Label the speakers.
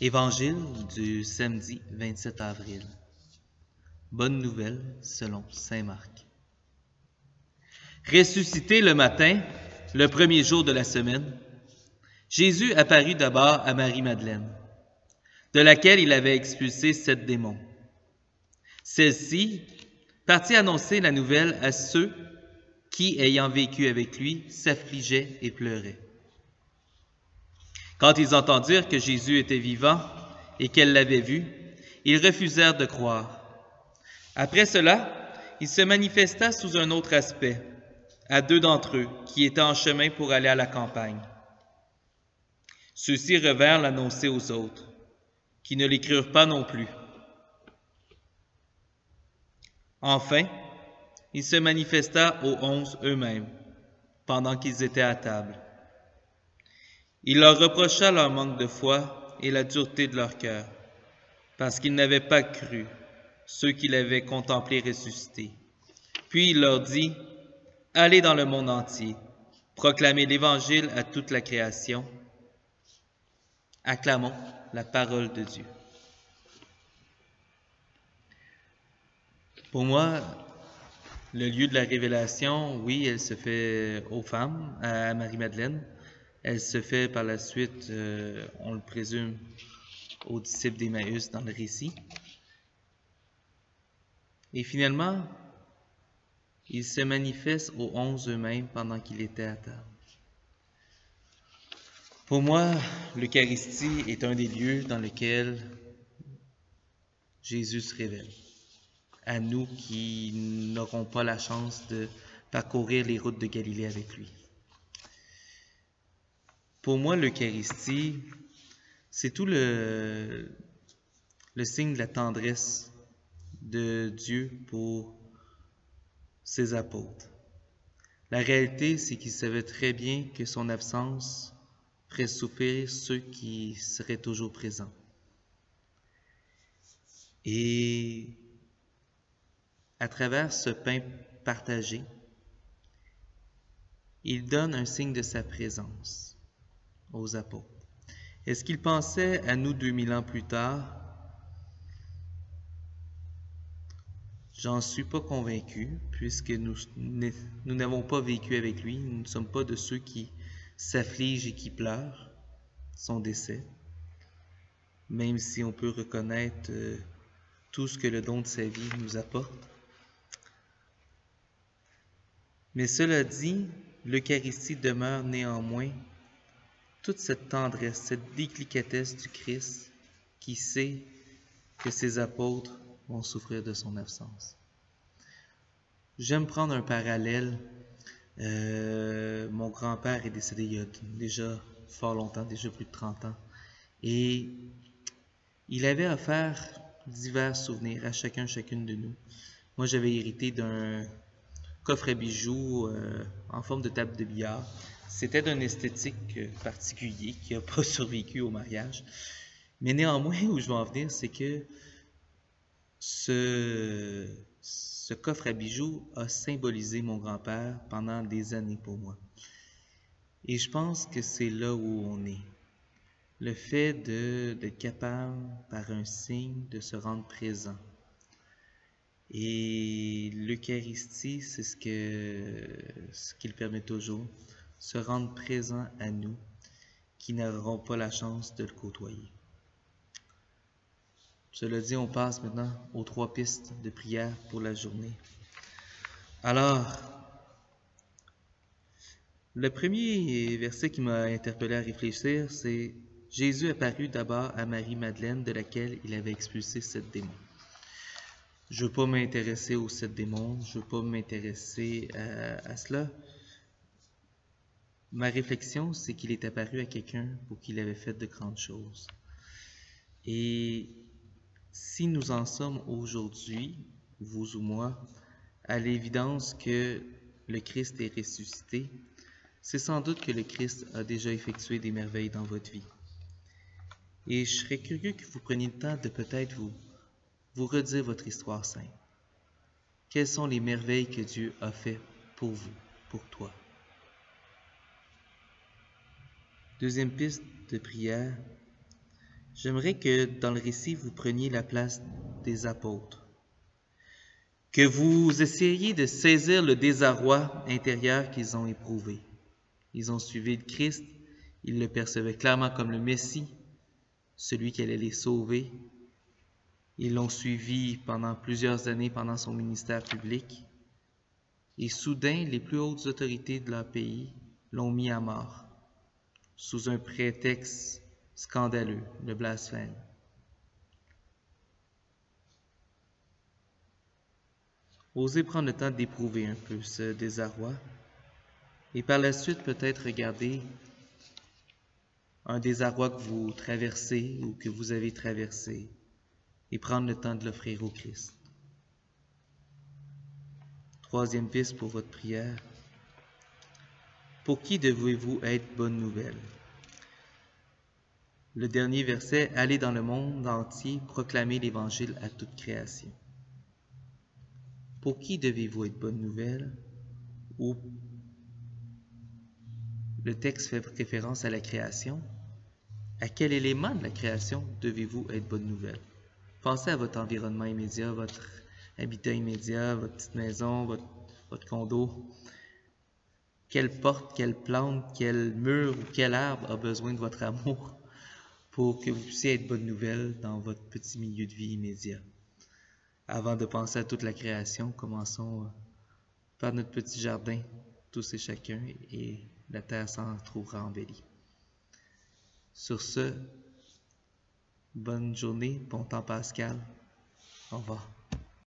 Speaker 1: Évangile du samedi 27 avril. Bonne nouvelle selon saint Marc. Ressuscité le matin, le premier jour de la semaine, Jésus apparut d'abord à Marie-Madeleine, de laquelle il avait expulsé 7 démons. Celle-ci partit annoncer la nouvelle à ceux qui, ayant vécu avec lui, s'affligeaient et pleuraient. Quand ils entendirent que Jésus était vivant et qu'elle l'avait vu, ils refusèrent de croire. Après cela, il se manifesta sous un autre aspect à 2 d'entre eux qui étaient en chemin pour aller à la campagne. Ceux-ci revinrent l'annoncer aux autres, qui ne les crurent pas non plus. Enfin, il se manifesta aux 11 eux-mêmes, pendant qu'ils étaient à table. Il leur reprocha leur manque de foi et la dureté de leur cœur, parce qu'ils n'avaient pas cru ceux qui l'avaient contemplé ressuscité. Puis il leur dit, « Allez dans le monde entier, proclamez l'Évangile à toute la création. Acclamons la parole de Dieu. » Pour moi, le lieu de la révélation, oui, elle se fait aux femmes, à Marie-Madeleine. Elle se fait par la suite, on le présume, aux disciples d'Emmaüs dans le récit. Et finalement, il se manifeste aux 11 eux-mêmes pendant qu'il était à table. Pour moi, l'Eucharistie est un des lieux dans lesquels Jésus se révèle. À nous qui n'aurons pas la chance de parcourir les routes de Galilée avec lui. Pour moi, l'Eucharistie, c'est tout le signe de la tendresse de Dieu pour ses apôtres. La réalité, c'est qu'il savait très bien que son absence ferait souffrir ceux qui seraient toujours présents. Et à travers ce pain partagé, il donne un signe de sa présence aux apôtres. Est-ce qu'il pensait à nous 2000 ans plus tard? J'en suis pas convaincu, puisque nous n'avons pas vécu avec lui. Nous ne sommes pas de ceux qui s'affligent et qui pleurent son décès, même si on peut reconnaître tout ce que le don de sa vie nous apporte. Mais cela dit, l'Eucharistie demeure néanmoins toute cette tendresse, cette délicatesse du Christ qui sait que ses apôtres vont souffrir de son absence. J'aime prendre un parallèle. Mon grand-père est décédé il y a déjà fort longtemps, déjà plus de 30 ans. Et il avait offert divers souvenirs à chacune de nous. Moi, j'avais hérité d'un coffre à bijoux en forme de table de billard. C'était d'un esthétique particulier qui n'a pas survécu au mariage. Mais néanmoins, où je veux en venir, c'est que ce coffre à bijoux a symbolisé mon grand-père pendant des années pour moi. Et je pense que c'est là où on est. Le fait d'être capable, par un signe, de se rendre présent. Et l'Eucharistie, c'est ce qu'il permet toujours, se rendre présent à nous, qui n'aurons pas la chance de le côtoyer. Cela dit, on passe maintenant aux 3 pistes de prière pour la journée. Alors, le premier verset qui m'a interpellé à réfléchir, c'est « Jésus apparut d'abord à Marie-Madeleine, de laquelle il avait expulsé 7 démons. » Je ne veux pas m'intéresser aux 7 démons, je ne veux pas m'intéresser à cela. Ma réflexion, c'est qu'il est apparu à quelqu'un pour qui il avait fait de grandes choses. Et si nous en sommes aujourd'hui, vous ou moi, à l'évidence que le Christ est ressuscité, c'est sans doute que le Christ a déjà effectué des merveilles dans votre vie. Et je serais curieux que vous preniez le temps de peut-être vous redire votre histoire simple. Quelles sont les merveilles que Dieu a fait pour vous, pour toi? Deuxième piste de prière. J'aimerais que dans le récit, vous preniez la place des apôtres, que vous essayiez de saisir le désarroi intérieur qu'ils ont éprouvé. Ils ont suivi le Christ, ils le percevaient clairement comme le Messie, celui qui allait les sauver. Ils l'ont suivi pendant plusieurs années pendant son ministère public. Et soudain, les plus hautes autorités de leur pays l'ont mis à mort, sous un prétexte scandaleux, le blasphème. Osez prendre le temps d'éprouver un peu ce désarroi et par la suite peut-être regarder un désarroi que vous traversez ou que vous avez traversé et prendre le temps de l'offrir au Christ. Troisième piste pour votre prière. Pour qui devez-vous être bonne nouvelle? Le dernier verset, allez dans le monde entier, proclamer l'Évangile à toute création. Pour qui devez-vous être bonne nouvelle? Ou le texte fait référence à la création. À quel élément de la création devez-vous être bonne nouvelle? Pensez à votre environnement immédiat, votre habitat immédiat, votre petite maison, votre condo. Quelle porte, quelle plante, quel mur ou quel arbre a besoin de votre amour pour que vous puissiez être bonne nouvelle dans votre petit milieu de vie immédiat? Avant de penser à toute la création, commençons par notre petit jardin, tous et chacun, et la terre s'en trouvera embellie. Sur ce, bonne journée, bon temps pascal. Au revoir.